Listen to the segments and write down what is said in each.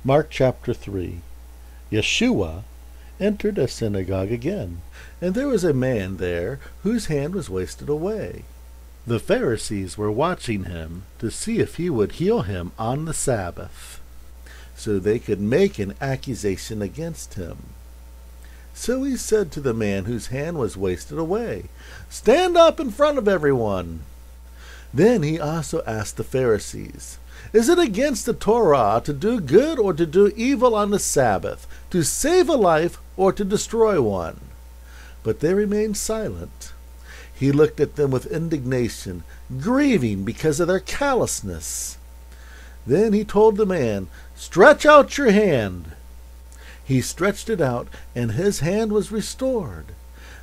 Mark chapter 3. Yeshua entered a synagogue again, and there was a man there whose hand was wasted away. The Pharisees were watching him to see if he would heal him on the Sabbath, so they could make an accusation against him. So he said to the man whose hand was wasted away, "Stand up in front of everyone." Then he also asked the Pharisees, "Is it against the Torah to do good or to do evil on the Sabbath, to save a life or to destroy one?" But they remained silent. He looked at them with indignation, grieving because of their callousness. Then he told the man, "Stretch out your hand." He stretched it out, and his hand was restored.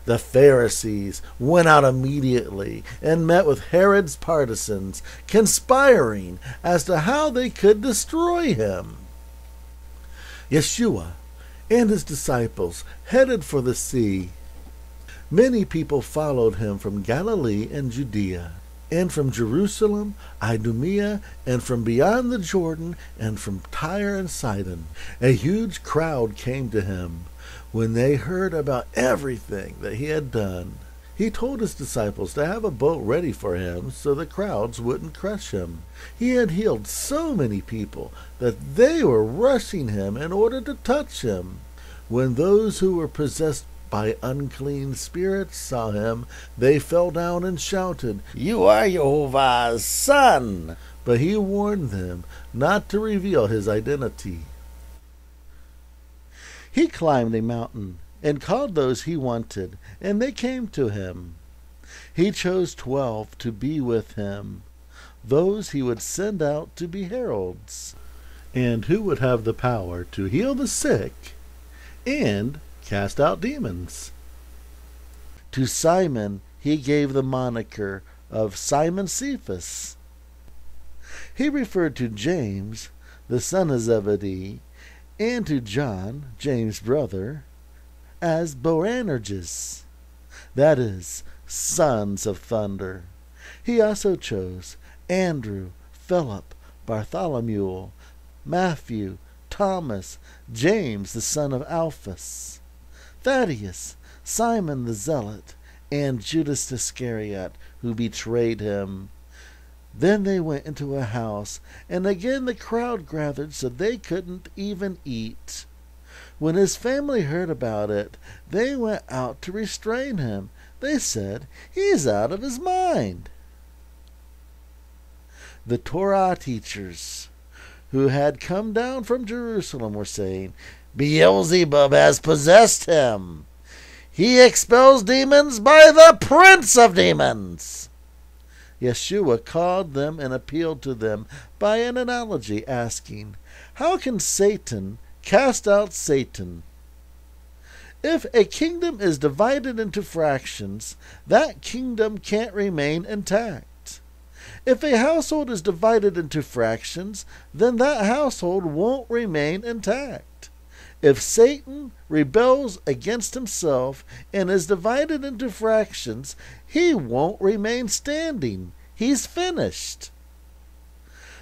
The Pharisees went out immediately and met with Herod's partisans, conspiring as to how they could destroy him. Yeshua and his disciples headed for the sea. Many people followed him from Galilee and Judea, and from Jerusalem, Idumea, and from beyond the Jordan, and from Tyre and Sidon. A huge crowd came to him when they heard about everything that he had done. He told his disciples to have a boat ready for him so the crowds wouldn't crush him. He had healed so many people that they were rushing him in order to touch him. When those who were possessed by unclean spirits saw him, they fell down and shouted, "You are Jehovah's son!" But he warned them not to reveal his identity. He climbed a mountain and called those he wanted, and they came to him. He chose 12 to be with him, those he would send out to be heralds, and who would have the power to heal the sick and cast out demons. To Simon he gave the moniker of Simon Cephas. He referred to James, the son of Zebedee, and to John, James' brother, as Boanerges, that is, sons of thunder. He also chose Andrew, Philip, Bartholomew, Matthew, Thomas, James the son of Alphaeus, Thaddeus, Simon the Zealot, and Judas Iscariot, who betrayed him. Then they went into a house, and again the crowd gathered so they couldn't even eat. When his family heard about it, they went out to restrain him. They said, "He's out of his mind." The Torah teachers who had come down from Jerusalem were saying, "Beelzebub has possessed him. He expels demons by the prince of demons." Yeshua called them and appealed to them by an analogy, asking, "How can Satan cast out Satan? If a kingdom is divided into fractions, that kingdom can't remain intact. If a household is divided into fractions, then that household won't remain intact. If Satan rebels against himself and is divided into fractions, he won't remain standing. He's finished.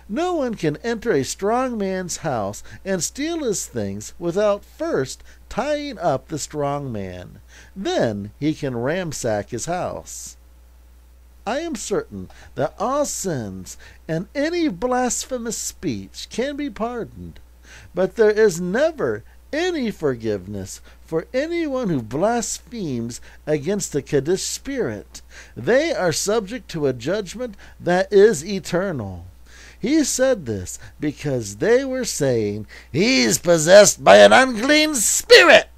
No one can enter a strong man's house and steal his things without first tying up the strong man. Then he can ransack his house. I am certain that all sins and any blasphemous speech can be pardoned, but there is never any forgiveness for anyone who blasphemes against the Kaddish Spirit. They are subject to a judgment that is eternal. He said this because they were saying, "He's possessed by an unclean spirit."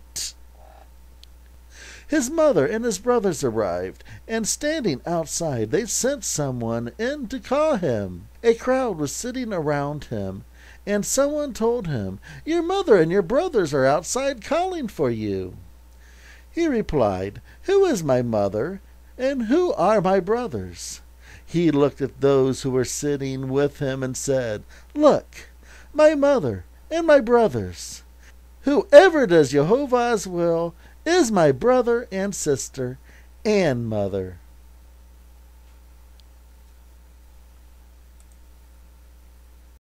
His mother and his brothers arrived, and standing outside, they sent someone in to call him. A crowd was sitting around him, and someone told him, "Your mother and your brothers are outside calling for you." He replied, "Who is my mother, and who are my brothers?" He looked at those who were sitting with him and said, "Look, my mother and my brothers. Whoever does Jehovah's will is my brother and sister and mother."